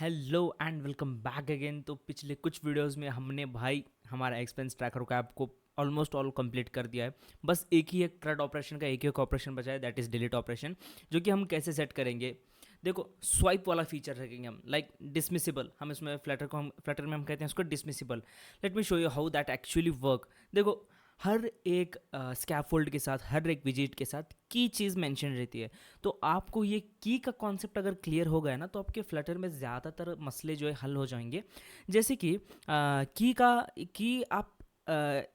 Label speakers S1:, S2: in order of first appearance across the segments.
S1: Hello and welcome back again. तो पिछले कुछ वीडियोस में हमने भाई हमारा एक्सपेंस ट्रैकर का आपको ऑलमोस्ट ऑल कंप्लीट कर दिया है। बस एक थ्रेड ऑपरेशन का एक ही एक ऑपरेशन बचा है, दैट इज़ डिलीट ऑपरेशन, जो कि हम कैसे सेट करेंगे। देखो, स्वाइप वाला फीचर रखेंगे हम, लाइक डिसमिसिबल। हम इसमें फ्लटर में हम कहते हैं उसको dismissible. Let me show you how that actually work. देखो, हर एक स्कैफोल्ड के साथ, हर एक विजिट के साथ की चीज़ मेंशन रहती है। तो आपको ये की का कॉन्सेप्ट अगर क्लियर हो गया ना, तो आपके फ्लटर में ज़्यादातर मसले जो है हल हो जाएंगे। जैसे कि की आप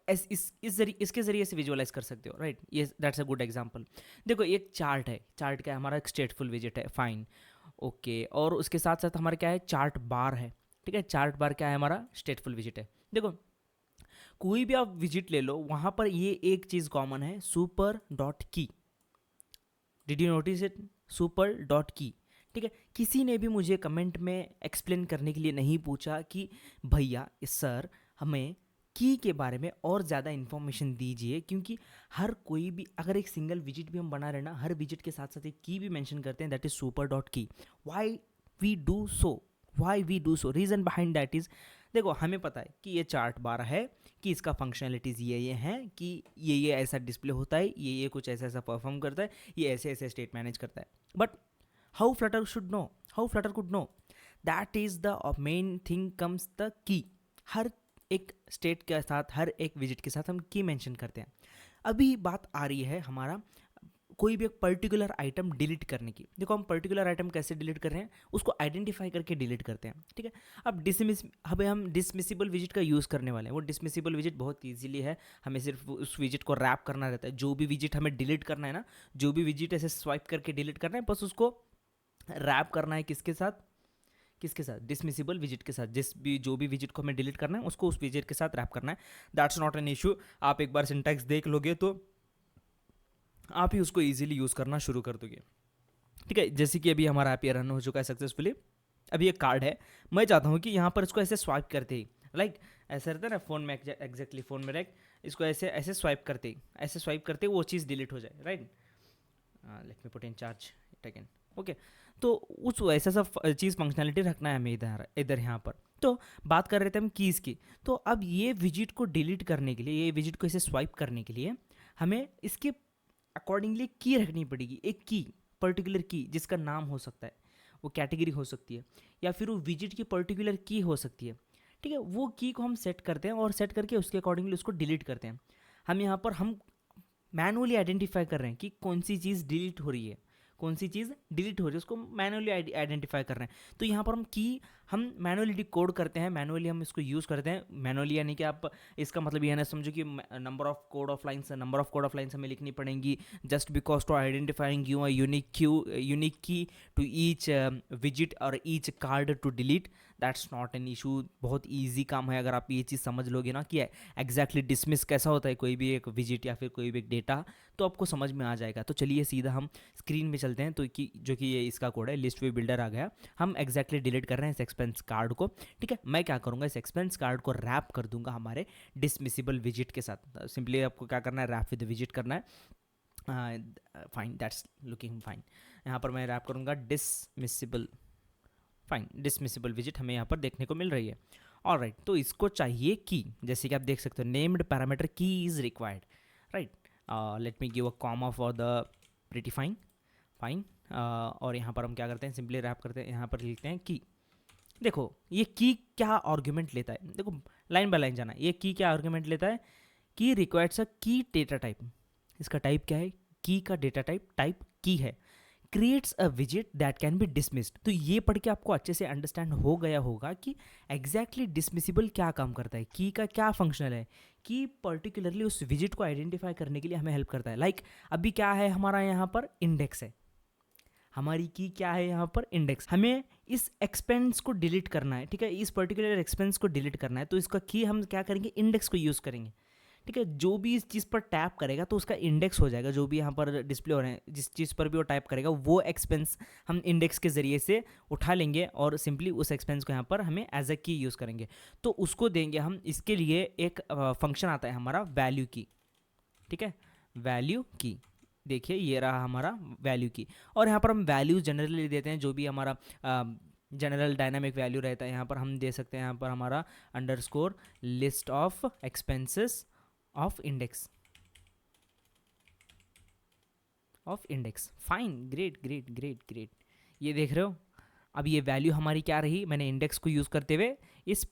S1: इसके ज़रिए से विजुअलाइज कर सकते हो, राइट। ये दैट्स अ गुड एग्जांपल। देखो, एक चार्ट है, चार्ट का हमारा एक स्टेटफुल विजिट है, फाइन, ओके। और उसके साथ साथ हमारा क्या है, चार्ट बार है, ठीक है। चार्ट बार क्या है, हमारा स्टेटफुल विजिट है। देखो, कोई भी आप विजिट ले लो, वहाँ पर ये एक चीज़ कॉमन है, सुपर डॉट की। Did you notice it? Super dot की, ठीक है। किसी ने भी मुझे कमेंट में एक्सप्लेन करने के लिए नहीं पूछा कि भैया सर हमें की के बारे में और ज़्यादा इन्फॉर्मेशन दीजिए, क्योंकि हर कोई भी अगर एक सिंगल विजिट भी हम बना रहे हैं ना, हर विजिट के साथ साथ एक की भी मेंशन करते हैं, that is super dot key. Why we do so, why we do so, reason behind that is, देखो हमें पता है कि ये चार्ट बार है, कि इसका फंक्शनैलिटीज़ ये हैं, कि ये ऐसा डिस्प्ले होता है, ये कुछ ऐसा ऐसा परफॉर्म करता है, ये ऐसे ऐसे स्टेट मैनेज करता है। But how Flutter should know, how Flutter could know, that is the main thing comes the key. हर एक स्टेट के साथ, हर एक विजिट के साथ हम की मेंशन करते हैं। अभी बात आ रही है हमारा कोई भी एक पर्टिकुलर आइटम डिलीट करने की। देखो, हम पर्टिकुलर आइटम कैसे डिलीट कर रहे हैं, उसको आइडेंटिफाई करके डिलीट करते हैं, ठीक है। अब हम डिसमिसिबल विजिट का यूज़ करने वाले हैं। वो डिसमिसिबल विजिट बहुत ईजिली है, हमें सिर्फ उस विजिट को रैप करना रहता है। जो भी विजिट हमें डिलीट करना है ना, जो भी विजिट ऐसे स्वाइप करके डिलीट करना है, बस उसको रैप करना है किसके साथ, किसके साथ, डिसमिसिबल विजिट के साथ। जो भी विजिट को हमें डिलीट करना है, उसको उस विजिट के साथ रैप करना है। That's not an issue. आप एक बार सिंटैक्स देख लोगे तो आप ही उसको ईजिली यूज़ करना शुरू कर दोगे, ठीक है। जैसे कि अभी हमारा ऐप ये रन हो चुका है सक्सेसफुली। अभी एक कार्ड है, मैं चाहता हूँ कि यहाँ पर इसको ऐसे स्वाइप करते ही, लाइक ऐसा रहता है ना फ़ोन में, एग्जैक्टली फ़ोन में, लाइक इसको ऐसे ऐसे स्वाइप करते ही, ऐसे स्वाइप करते ही वो चीज़ डिलीट हो जाए, right. Let me put in charge it again, okay. तो उस ऐसा सा चीज़ फंक्शनैलिटी रखना है हमें इधर इधर यहाँ पर। तो बात कर रहे थे हम कीज़ की। तो अब ये विजिट को डिलीट करने के लिए, ये विजिट को ऐसे स्वाइप करने के लिए, हमें इसके अकॉर्डिंगली की रखनी पड़ेगी, एक की, पर्टिकुलर की, जिसका नाम हो सकता है, वो कैटेगरी हो सकती है, या फिर वो विजिट की पर्टिकुलर की हो सकती है, ठीक है। वो की को हम सेट करते हैं और सेट करके उसके अकॉर्डिंगली उसको डिलीट करते हैं। हम यहाँ पर हम मैनुअली आइडेंटिफाई कर रहे हैं कि कौन सी चीज़ डिलीट हो रही है, कौन सी चीज़ डिलीट हो रही है, उसको मैनुअली आइडेंटिफाई कर रहे हैं। तो यहाँ पर हम की हम मैनुअली डिकोड करते हैं, मैनुअली हम इसको यूज़ करते हैं। मैनुअली यानी कि आप इसका मतलब ये ना समझो कि number of code of lines हमें लिखनी पड़ेंगी, just because to identifying you unique key to each visit और each card to delete. That's not an issue, बहुत ईजी काम है। अगर आप ये चीज़ समझ लोगे ना कि एग्जैक्टली डिसमिस कैसा होता है कोई भी एक विजिट या फिर कोई भी एक डेटा, तो आपको समझ में आ जाएगा। तो चलिए सीधा हम स्क्रीन में चलते हैं। तो जो कि ये इसका कोड है, लिस्ट व्यू बिल्डर आ गया। हम एग्जैक्टली डिलीट कर रहे हैं इस एक्सपेंस कार्ड को, ठीक है। मैं क्या करूँगा, इस एक्सपेंस कार्ड को रैप कर दूंगा हमारे डिसमिसिबल विजिट के साथ। सिंपली आपको क्या करना है, रैप विद विजिट करना है। Fine, that's looking fine. यहाँ पर मैं रैप करूँगा डिसमिसिबल, फाइन, डिसमिसिबल विजिट हमें यहाँ पर देखने को मिल रही है। ऑल राइट, तो इसको चाहिए की, जैसे कि आप देख सकते हो, named parameter key is required, right. Let me give a comma for the prettifying, fine. और यहाँ पर हम क्या करते हैं, सिंपली रैप करते हैं, यहाँ पर लिखते हैं की। देखो, ये की क्या आर्ग्यूमेंट लेता है, देखो लाइन बाय लाइन जाना है। ये की क्या आर्ग्यूमेंट लेता है, की रिक्वायर्ड्स अ की डेटा टाइप। इसका टाइप क्या है, की का डेटा टाइप टाइप की है। Creates a visit that can be dismissed. तो ये पढ़ के आपको अच्छे से अंडरस्टैंड हो गया होगा कि एग्जैक्टली डिसमिसिबल क्या काम करता है, की का क्या फंक्शनल है। कि पर्टिकुलरली उस विजिट को आइडेंटिफाई करने के लिए हमें हेल्प करता है। लाइक अभी क्या है, हमारा यहाँ पर इंडेक्स है, हमारी की क्या है यहाँ पर, इंडेक्स। हमें इस एक्सपेंस को डिलीट करना है, ठीक है, इस पर्टिकुलर एक्सपेंस को डिलीट करना है। तो इसका की हम क्या करेंगे, इंडेक्स को यूज़ करेंगे, ठीक है। जो भी इस चीज़ पर टैप करेगा तो उसका इंडेक्स हो जाएगा। जो भी यहाँ पर डिस्प्ले हो रहे हैं, जिस चीज़ पर भी वो टाइप करेगा, वो एक्सपेंस हम इंडेक्स के ज़रिए से उठा लेंगे और सिंपली उस एक्सपेंस को यहाँ पर हमें एज अ की यूज़ करेंगे। तो उसको देंगे हम, इसके लिए एक फंक्शन आता है हमारा वैल्यू की, ठीक है, वैल्यू की। देखिए ये रहा हमारा वैल्यू की। और यहाँ पर हम वैल्यू जनरली देते हैं, जो भी हमारा जनरल डायनामिक वैल्यू रहता है, यहाँ पर हम दे सकते हैं यहाँ पर हमारा underscore list of expenses of index fine, great great great great. ये देख रहे हो, अब ये वैल्यू हमारी क्या रही, मैंने इंडेक्स को यूज़ करते हुए इस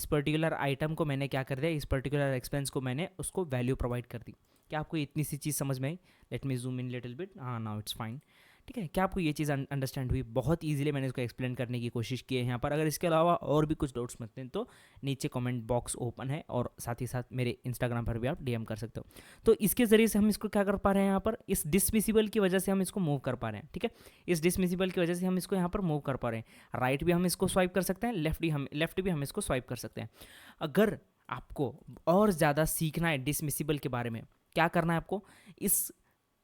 S1: पर्टिकुलर आइटम को मैंने क्या कर दिया, इस पर्टिकुलर एक्सपेंस को मैंने उसको वैल्यू प्रोवाइड कर दी। क्या आपको इतनी सी चीज़ समझ में आई? Let me zoom in little bit, हाँ नाउ इट्स फाइन। ठीक है, क्या आपको ये चीज़ अंडरस्टैंड हुई? बहुत ईजिली मैंने इसको एक्सप्लेन करने की कोशिश की है यहाँ पर। अगर इसके अलावा और भी कुछ डाउट्स मिलते हैं तो नीचे कमेंट बॉक्स ओपन है, और साथ ही साथ मेरे इंस्टाग्राम पर भी आप डीएम कर सकते हो। तो इसके ज़रिए से हम इसको क्या कर पा रहे हैं, यहाँ पर इस डिसमिसिबल की वजह से हम इसको मूव कर पा रहे हैं। ठीक है, इस डिसमिसिबल की वजह से हम इसको यहाँ पर मूव कर पा रहे हैं। राइट भी हम इसको स्वाइप कर सकते हैं, लेफ्ट भी हम इसको स्वाइप कर सकते हैं। अगर आपको और ज़्यादा सीखना है डिसमिसिबल के बारे में, क्या करना है आपको, इस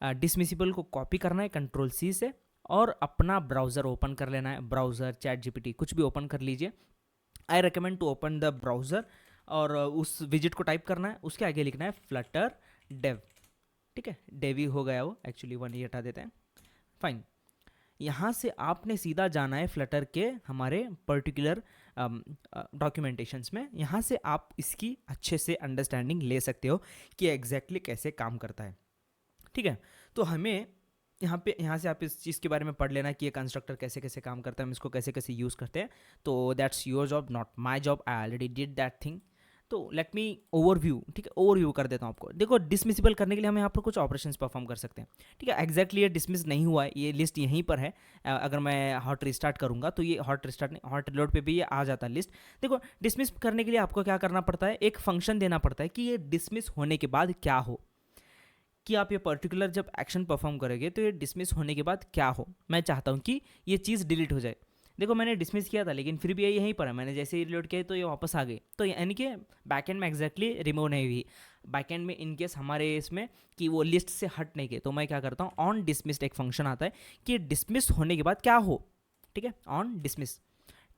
S1: डिसमिसिबल को कॉपी करना है Ctrl+C से, और अपना ब्राउज़र ओपन कर लेना है। ब्राउज़र, ChatGPT, कुछ भी ओपन कर लीजिए। I recommend to open the browser, और उस विजिट को टाइप करना है, उसके आगे लिखना है फ्लटर डेव। ठीक है, डेव ही हो गया वो, एक्चुअली 1 ही हटा देते हैं, फाइन। यहाँ से आपने सीधा जाना है फ्लटर के हमारे पर्टिकुलर डॉक्यूमेंटेशंस में। यहाँ से आप इसकी अच्छे से अंडरस्टैंडिंग ले सकते हो कि एग्जैक्टली कैसे काम करता है। ठीक है, तो हमें यहाँ से आप इस चीज़ के बारे में पढ़ लेना कि ये कंस्ट्रक्टर कैसे कैसे काम करता है, हम इसको कैसे कैसे यूज़ करते हैं। तो that's your job, not my job, I already did that thing. तो लेट मी ओवरव्यू, ठीक है, ओवरव्यू कर देता हूँ आपको। देखो, डिसमिसिबल करने के लिए हम यहाँ पर कुछ ऑपरेशंस परफॉर्म कर सकते हैं। ठीक है, एग्जैक्टली ये डिसमिस नहीं हुआ है, ये लिस्ट यहीं पर है। अगर मैं हॉट रिस्टार्ट करूँगा तो ये हॉट रिलोड पे भी ये आ जाता है लिस्ट। देखो, डिसमिस करने के लिए आपको क्या करना पड़ता है, एक फंक्शन देना पड़ता है कि ये डिसमिस होने के बाद क्या हो, कि आप ये पर्टिकुलर जब एक्शन परफॉर्म करोगे तो ये डिसमिस होने के बाद क्या हो। मैं चाहता हूँ कि ये चीज़ डिलीट हो जाए। देखो, मैंने डिसमिस किया था लेकिन फिर भी ये यहीं पर है, मैंने जैसे ही रिलोड किया तो ये वापस आ गई। तो यानी कि बैकएंड में एग्जैक्टली रिमूव नहीं हुई। बैकएंड में इनकेस हमारे इसमें कि वो लिस्ट से हट नहीं गए, तो मैं क्या करता हूँ, ऑन डिसमिस्ड एक फंक्शन आता है कि डिसमिस होने के बाद क्या हो। ठीक है, ऑन डिसमिस,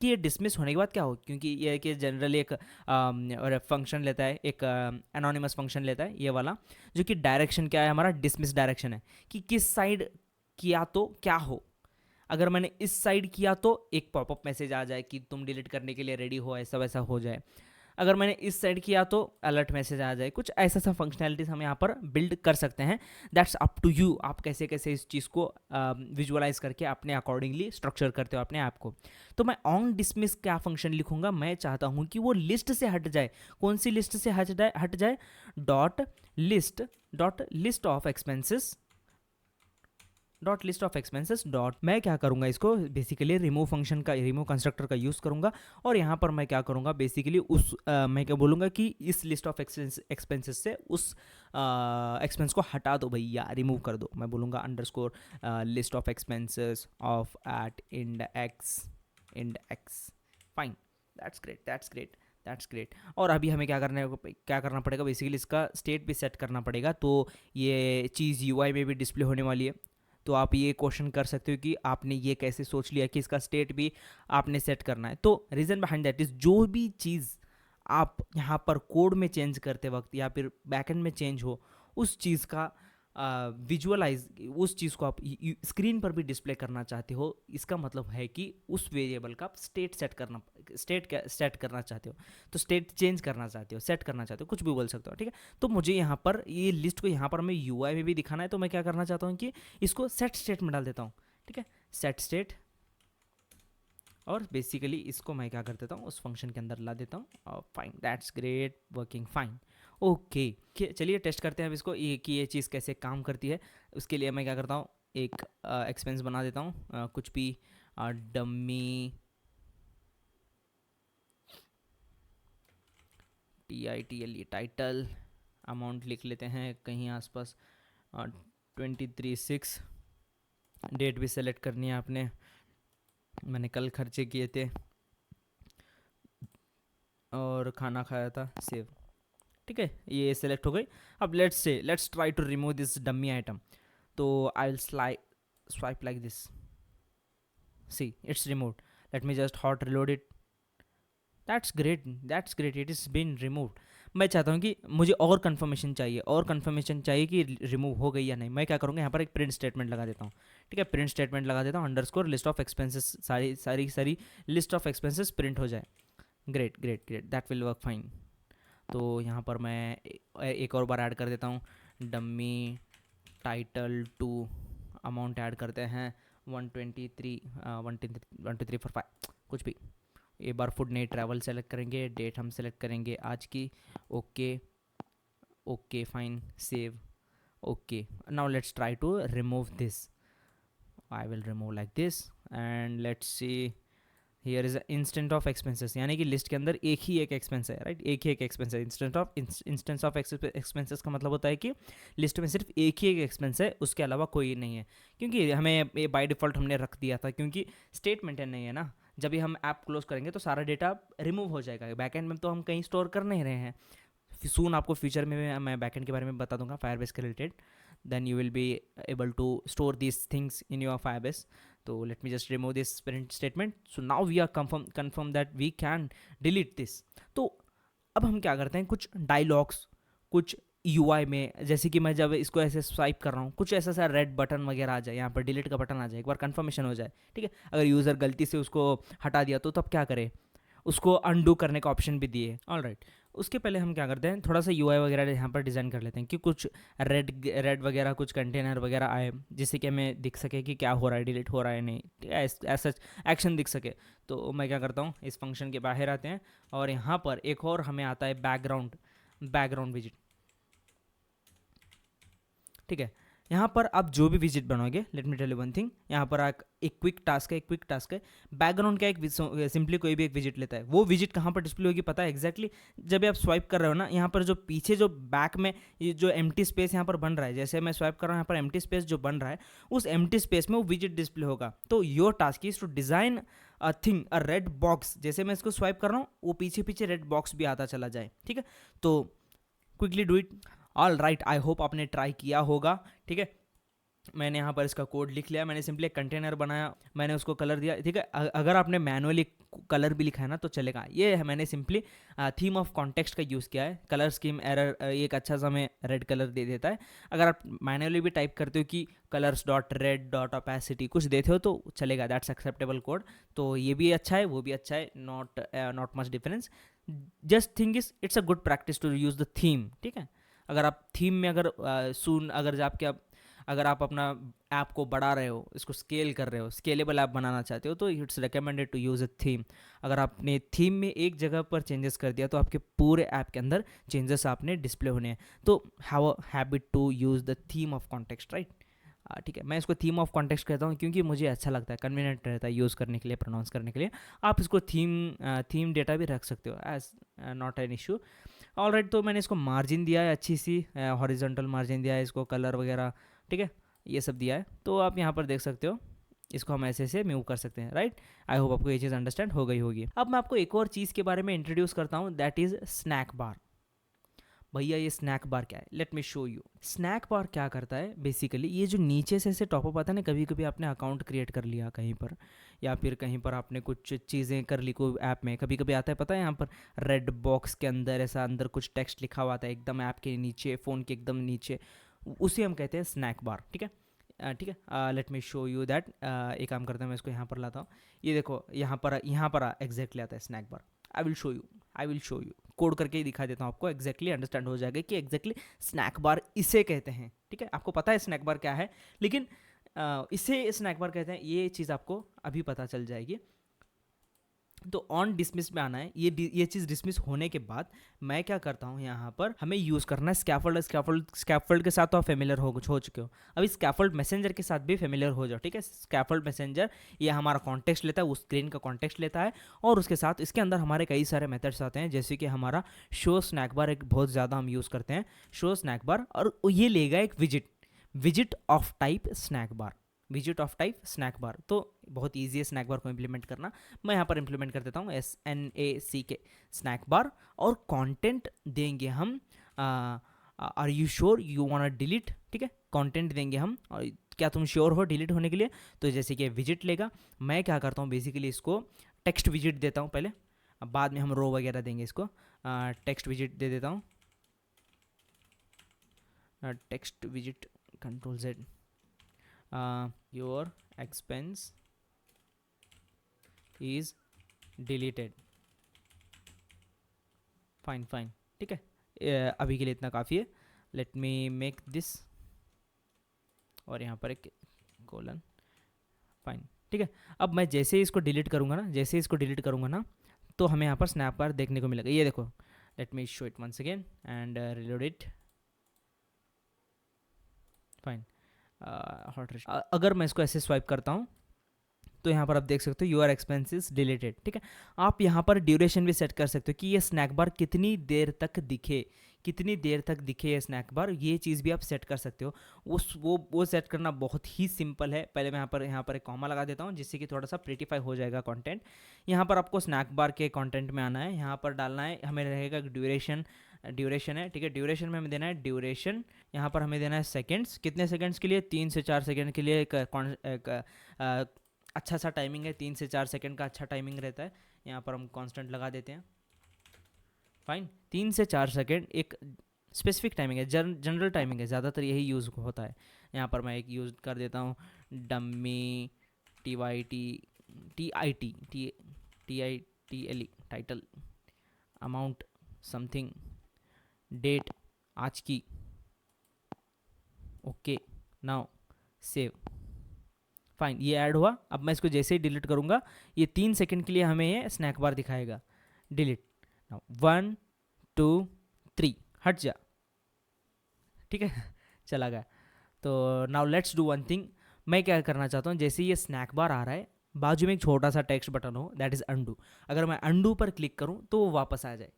S1: कि ये डिसमिस होने के बाद क्या हो, क्योंकि ये कि जनरली एक फंक्शन लेता है, एक एनोनिमस फंक्शन लेता है ये वाला, जो कि डायरेक्शन क्या है हमारा, डिसमिस डायरेक्शन है, कि किस साइड किया तो क्या हो। अगर मैंने इस साइड किया तो एक पॉपअप मैसेज आ जाए कि तुम डिलीट करने के लिए रेडी हो, ऐसा वैसा हो जाए। अगर मैंने इस साइड किया तो अलर्ट मैसेज आ जाए। कुछ ऐसा सा फंक्शनैलिटीज हम यहाँ पर बिल्ड कर सकते हैं। दैट्स अप टू यू, आप कैसे कैसे इस चीज़ को विजुअलाइज करके अपने अकॉर्डिंगली स्ट्रक्चर करते हो अपने ऐप को। तो मैं ऑन डिसमिस क्या फंक्शन लिखूंगा, मैं चाहता हूँ कि वो लिस्ट से हट जाए। कौन सी लिस्ट से हट जाए, dot list of expenses dot मैं क्या करूँगा, इसको बेसिकली रिमूव फंक्शन का, रिमूव कंस्ट्रक्टर का यूज़ करूँगा। और यहाँ पर मैं क्या करूँगा, बेसिकली उस मैं क्या बोलूँगा कि इस लिस्ट ऑफ एक्सपेंसेस से उस एक्सपेंस को हटा दो भैया, रिमूव कर दो। मैं बोलूँगा underscore list of expenses of at index fine. That's great. और अभी हमें क्या करना पड़ेगा, बेसिकली इसका स्टेट भी सेट करना पड़ेगा। तो ये चीज़ UI में भी डिस्प्ले होने वाली है। तो आप ये क्वेश्चन कर सकते हो कि आपने ये कैसे सोच लिया कि इसका स्टेट भी आपने सेट करना है। तो रीज़न बिहाइंड दैट इज़, जो भी चीज़ आप यहाँ पर कोड में चेंज करते वक्त या फिर बैकएंड में चेंज हो, उस चीज़ का विजुअलाइज, उस चीज़ को आप स्क्रीन पर भी डिस्प्ले करना चाहते हो। इसका मतलब है कि उस वेरिएबल का आप स्टेट सेट करना चाहते हो, तो स्टेट चेंज करना चाहते हो, सेट करना चाहते हो, कुछ भी बोल सकते हो। ठीक है, तो मुझे यहाँ पर ये लिस्ट को यहाँ पर हमें UI में भी दिखाना है। तो मैं क्या करना चाहता हूँ कि इसको सेट स्टेट में डाल देता हूँ। ठीक है, सेट स्टेट, और बेसिकली इसको मैं क्या कर देता हूँ, उस फंक्शन के अंदर ला देता हूँ। Fine, that's great, working fine. Okay, चलिए टेस्ट करते हैं अब इसको, कि ये चीज़ कैसे काम करती है। उसके लिए मैं क्या करता हूँ, एक एक्सपेंस बना देता हूँ, कुछ भी डमी TITLE टाइटल, अमाउंट लिख लेते हैं कहीं आसपास 23/6। डेट भी सेलेक्ट करनी है आपने, मैंने कल खर्चे किए थे और खाना खाया था, सेव। ठीक है, ये सेलेक्ट हो गई। अब let's try to remove this dummy item. तो I will swipe like this, see it's removed. Let me just hot reload it. That's great, it is been removed. मैं चाहता हूँ कि मुझे और कंफर्मेशन चाहिए कि रिमूव हो गई या नहीं। मैं क्या करूँगा, यहाँ पर एक प्रिंट स्टेटमेंट लगा देता हूँ, ठीक है। प्रिंट स्टेटमेंट लगा देता हूँ, अंडरस्कोर लिस्ट ऑफ एक्सपेंसेस, सारी लिस्ट ऑफ एक्सपेंसेस प्रिंट हो जाए। Great great great, that will work fine. तो यहाँ पर मैं एक और बार ऐड कर देता हूँ, dummy title two, amount add करते हैं 123 12345 कुछ भी। एक बार फूड नहीं, ट्रैवल सेलेक्ट करेंगे, डेट हम सेलेक्ट करेंगे आज की। Okay okay fine, save. Okay, now let's try to remove this. I will remove like this and let's see, here is instant of expenses, यानी कि लिस्ट के अंदर एक ही एक एक्सपेंस है, राइट, एक ही एक एक्सपेंस है। इंस्टेंस ऑफ एक्सपेंसेस का मतलब होता है कि लिस्ट में सिर्फ एक ही एक एक्सपेंस है, उसके अलावा कोई नहीं है, क्योंकि हमें ये बाय डिफ़ॉल्ट हमने रख दिया था, क्योंकि स्टेट मेंटेन नहीं है ना। जब भी हम ऐप क्लोज करेंगे तो सारा डेटा रिमूव हो जाएगा, बैकएंड में तो हम कहीं स्टोर कर नहीं रहे हैं। सून आपको फ्यूचर में मैं बैकएंड के बारे में बता दूंगा फायरबेस के related, then you will be able to store this things in your Firebase. तो let me just remove this print statement. So now we are confirm that we can delete this. तो अब हम क्या करते हैं, कुछ dialogues, कुछ UI में, जैसे कि मैं जब इसको ऐसे स्वाइप कर रहा हूँ, कुछ ऐसा सा रेड बटन वगैरह आ जाए, यहाँ पर डिलीट का बटन आ जाए, एक बार कंफर्मेशन हो जाए, ठीक है। अगर यूज़र गलती से उसको हटा दिया तो तब क्या करे, उसको अनडू करने का ऑप्शन भी दिए। ऑल राइट, उसके पहले हम क्या करते हैं, थोड़ा सा UI वगैरह यहाँ पर डिज़ाइन कर लेते हैं कि कुछ रेड वगैरह, कुछ कंटेनर वगैरह आए, जिससे कि हमें दिख सके कि क्या हो रहा है, डिलीट हो रहा है नहीं, ऐसा एक्शन दिख सके। तो मैं क्या करता हूँ, इस फंक्शन के बाहर आते हैं और यहाँ पर एक और हमें आता है बैकग्राउंड विजिट, ठीक है। यहाँ पर आप जो भी विजिट बनोगे, let me tell you one thing, यहाँ पर एक क्विक टास्क है, बैकग्राउंड का एक सिंपली कोई भी एक विजिट लेता है, वो विजिट कहाँ पर डिस्प्ले होगी पता है एग्जैक्टली, जब आप स्वाइप कर रहे हो ना, यहाँ पर जो पीछे जो बैक में ये जो एम्प्टी स्पेस यहाँ पर बन रहा है, जैसे मैं स्वाइप कर रहा हूँ, यहाँ पर एम्प्टी स्पेस जो बन रहा है, उस एम्प्टी स्पेस में वो विजिट डिस्प्ले होगा। तो your task is to design a thing, a red box, जैसे मैं इसको स्वाइप कर रहा हूँ वो पीछे पीछे रेड बॉक्स भी आता चला जाए, ठीक है। तो quickly do it. All right, I hope आपने ट्राई किया होगा, ठीक है। मैंने यहाँ पर इसका कोड लिख लिया, मैंने सिंपली एक कंटेनर बनाया, मैंने उसको कलर दिया, ठीक है। अगर आपने मैनुअली कलर भी लिखा है ना तो चलेगा। ये है, मैंने सिंपली थीम ऑफ कॉन्टेक्स्ट का यूज़ किया है। कलर स्कीम एरर एक अच्छा सा हमें रेड कलर दे देता है। अगर आप मैनुअली भी टाइप करते हो कि colours dot red dot opacity कुछ देते हो तो चलेगा, दैट्स एक्सेप्टेबल कोड। तो ये भी अच्छा है, वो भी अच्छा है, not much difference. Just thing is it's a good practice to use the theme, ठीक है। अगर आप थीम में अगर आप अपना ऐप को बढ़ा रहे हो, इसको स्केल कर रहे हो, स्केलेबल ऐप बनाना चाहते हो, तो it's recommended to use a theme. अगर आपने थीम में एक जगह पर चेंजेस कर दिया तो आपके पूरे ऐप के अंदर चेंजेस आपने डिस्प्ले होने हैं। तो have a habit to use the theme of context, right, ठीक है। मैं इसको थीम ऑफ कॉन्टेक्स्ट कहता हूँ क्योंकि मुझे अच्छा लगता है, कन्वीनियंट रहता है यूज़ करने के लिए, प्रोनाउंस करने के लिए। आप इसको थीम डेटा भी रख सकते हो, as not an issue. All right, तो मैंने इसको मार्जिन दिया है, अच्छी सी हॉरिजॉन्टल मार्जिन दिया है, इसको कलर वगैरह, ठीक है, ये सब दिया है। तो आप यहाँ पर देख सकते हो, इसको हम ऐसे से मूव कर सकते हैं, राइट। आई होप आपको ये चीज़ अंडरस्टैंड हो गई होगी। अब मैं आपको एक और चीज़ के बारे में इंट्रोड्यूस करता हूँ, दैट इज़ स्नैक बार। भैया ये स्नैक बार क्या है, let me show you. Snack bar क्या करता है बेसिकली, ये जो नीचे से ऐसे टॉपअप आता है ना, कभी कभी आपने अकाउंट क्रिएट कर लिया कहीं पर, या फिर कहीं पर आपने कुछ चीज़ें कर ली कोई ऐप में, कभी कभी आता है पता है, यहाँ पर रेड बॉक्स के अंदर ऐसा अंदर कुछ टेक्स्ट लिखा हुआ आता है एकदम ऐप के नीचे, फ़ोन के एकदम नीचे, उसे हम कहते हैं स्नैक बार, ठीक है। ठीक है, let me show you that. एक काम करते हैं, मैं इसको यहाँ पर लाता हूँ, ये देखो यहाँ पर एग्जैक्टली आता है snack bar. I will show you code करके ही दिखा देता हूँ आपको, एग्जैक्टली अंडरस्टैंड हो जाएगा कि एग्जैक्टली स्नैक बार इसे कहते हैं, ठीक है। आपको पता है स्नैक बार क्या है, लेकिन इसे स्नैक बार कहते हैं, ये चीज़ आपको अभी पता चल जाएगी। तो ऑन डिसमिस में आना है, ये चीज़ डिसमिस होने के बाद मैं क्या करता हूँ, यहाँ पर हमें यूज़ करना है स्कैफोल्ड के साथ तो आप फेमिलियर हो चुके हो, अभी स्कैफोल्ड मैसेंजर के साथ भी फेमिलियर हो जाओ, ठीक है। स्कैफोल्ड मैसेंजर ये हमारा कॉन्टेक्स्ट लेता है, उस स्क्रीन का कॉन्टेक्स्ट लेता है, और उसके साथ इसके अंदर हमारे कई सारे मेथड्स आते हैं, जैसे कि हमारा शो स्नैक बार एक बहुत ज़्यादा हम यूज़ करते हैं, शो स्नैक बार, और ये लेगा एक visit of type snack bar, visit of type snack bar. तो बहुत ईजी है स्नैक बार को इम्प्लीमेंट करना, मैं यहाँ पर इम्प्लीमेंट कर देता हूँ, SNAC स्नैक बार, और कंटेंट देंगे हम are you sure you want delete, ठीक है, कंटेंट देंगे हम, और क्या तुम श्योर हो डिलीट होने के लिए। तो जैसे कि विजिट लेगा, मैं क्या करता हूँ बेसिकली इसको टेक्स्ट विजिट देता हूँ पहले, अब बाद में हम रो वगैरह देंगे इसको। टेक्स्ट विजिट दे देता हूँ, text visit control Z, your expense is deleted, fine fine, ठीक है। अभी के लिए इतना काफ़ी है। लेट मी मेक दिस, और यहाँ पर एक कोलन, फाइन, ठीक है। अब मैं जैसे ही इसको डिलीट करूँगा ना, जैसे ही इसको डिलीट करूँगा ना, तो हमें यहाँ पर स्नैप बार देखने को मिलेगा। ये देखो, let me show it once again and reload it, fine. अगर मैं इसको ऐसे स्वाइप करता हूँ तो यहाँ पर आप देख सकते हो यूर एक्सपेंसेस डिलीटेड, ठीक है। आप यहाँ पर ड्यूरेशन भी सेट कर सकते हो कि ये स्नैक बार कितनी देर तक दिखे, कितनी देर तक दिखे ये स्नैक बार, ये चीज़ भी आप सेट कर सकते हो। वो सेट करना बहुत ही सिंपल है। पहले मैं यहाँ पर एक कॉमा लगा देता हूँ जिससे कि थोड़ा सा प्रिटिफाई हो जाएगा कंटेंट। यहाँ पर आपको स्नैक बार के कंटेंट में आना है, यहाँ पर डालना है, हमें रहेगा ड्यूरेशन है, ठीक है। ड्यूरेशन में हमें देना है ड्यूरेशन, यहाँ पर हमें देना है सेकेंड्स, कितने सेकेंड्स के लिए, 3 से 4 सेकेंड के लिए एक अच्छा सा टाइमिंग है, 3 से 4 सेकंड का अच्छा टाइमिंग रहता है। यहाँ पर हम कांस्टेंट लगा देते हैं, फाइन। 3 से 4 सेकंड एक स्पेसिफिक टाइमिंग है, जनरल टाइमिंग है, ज़्यादातर यही यूज़ होता है। यहाँ पर मैं एक यूज़ कर देता हूँ dummy TYTTITLE title, amount something, date आज की, ओके नाउ सेव, फाइन। ये ऐड हुआ। अब मैं इसको जैसे ही डिलीट करूँगा ये 3 सेकंड के लिए हमें ये स्नैक बार दिखाएगा। डिलीट, नाउ 1 2 3, हट जा, ठीक है। चला गया। तो now let's do one thing, मैं क्या करना चाहता हूँ, जैसे ये स्नैक बार आ रहा है, बाजू में एक छोटा सा टेक्स्ट बटन हो, दैट इज़ अंडू। अगर मैं अंडू पर क्लिक करूँ तो वो वापस आ जाए।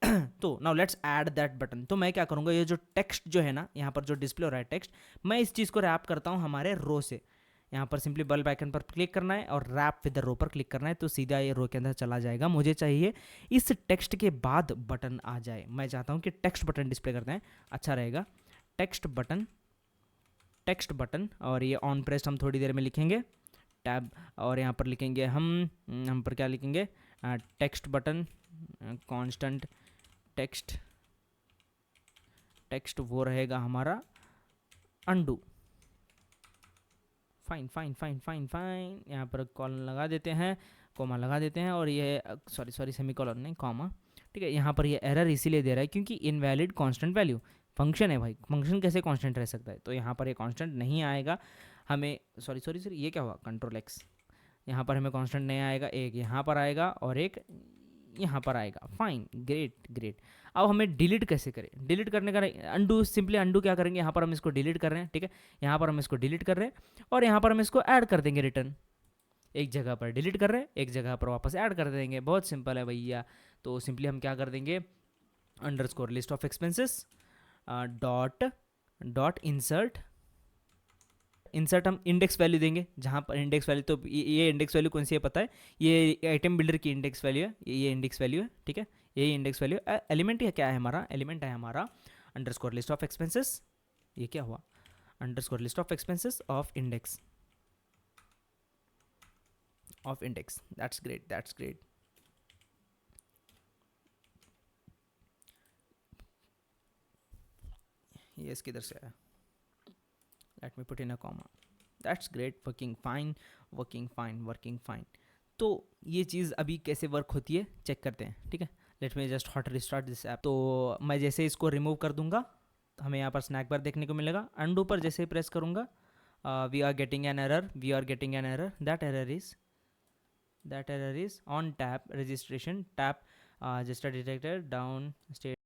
S1: तो now let's add that button. तो मैं क्या करूँगा, ये जो टेक्स्ट जो है ना, यहाँ पर जो डिस्प्ले हो रहा है टेक्स्ट, मैं इस चीज़ को रैप करता हूँ हमारे रो से। यहाँ पर सिंपली बल्ब आइकन पर क्लिक करना है और रैप विद द रो पर क्लिक करना है, तो सीधा ये रो के अंदर चला जाएगा। मुझे चाहिए इस टेक्स्ट के बाद बटन आ जाए, मैं चाहता हूँ कि टेक्स्ट बटन डिस्प्ले करते हैं, अच्छा रहेगा। टेक्स्ट बटन और ये ऑन प्रेस हम थोड़ी देर में लिखेंगे, टैब, और यहाँ पर लिखेंगे हम पर क्या लिखेंगे, टेक्स्ट बटन कांस्टेंट टेक्स्ट वो रहेगा हमारा undo, fine fine fine fine fine. यहाँ पर कॉलन लगा देते हैं, कॉमा लगा देते हैं, और ये सॉरी सेमी कॉलन नहीं, कॉमा, ठीक है। यहाँ पर ये एरर इसीलिए दे रहा है क्योंकि इनवैलिड कांस्टेंट वैल्यू, फंक्शन है भाई, फंक्शन कैसे कांस्टेंट रह सकता है, तो यहाँ पर ये कांस्टेंट नहीं आएगा हमें। सॉरी ये क्या हुआ, कंट्रोल एक्स, यहाँ पर हमें कांस्टेंट नहीं आएगा, एक यहाँ पर आएगा और एक यहाँ पर आएगा, फाइन, ग्रेट। अब हमें डिलीट कैसे करें, डिलीट करने का अंडू, सिंपली अंडू क्या करेंगे, यहाँ पर हम इसको डिलीट कर रहे हैं, ठीक है। यहाँ पर हम इसको डिलीट कर रहे हैं और यहाँ पर हम इसको ऐड कर देंगे रिटर्न। एक जगह पर डिलीट कर रहे हैं, एक जगह पर वापस ऐड कर देंगे, बहुत सिंपल है भैया। तो सिंपली हम क्या कर देंगे, underscore list of expenses dot insert हम इंडेक्स वैल्यू देंगे, जहाँ पर इंडेक्स वैल्यू, तो ये इंडेक्स वैल्यू कौन सी है पता है, ये आइटम बिल्डर की इंडेक्स वैल्यू है, ये इंडेक्स वैल्यू है, ठीक है। यही इंडेक्स वैल्यू एलिमेंट, क्या है हमारा एलिमेंट, है हमारा अंडरस्कोर लिस्ट ऑफ एक्सपेंसेस, ये क्या हुआ, underscore list of expenses of index, that's great. ये इसके इधर से आया, let me put in a comma, that's great, working fine. तो ये चीज़ अभी कैसे वर्क होती है चेक करते हैं, ठीक है। Let me just hot restart this app. तो मैं जैसे इसको रिमूव कर दूंगा, हमें यहाँ पर स्नैक बार देखने को मिलेगा। अंडू पर जैसे ही प्रेस करूँगा, we are getting an error, that error is on tap registration, tap register detector down state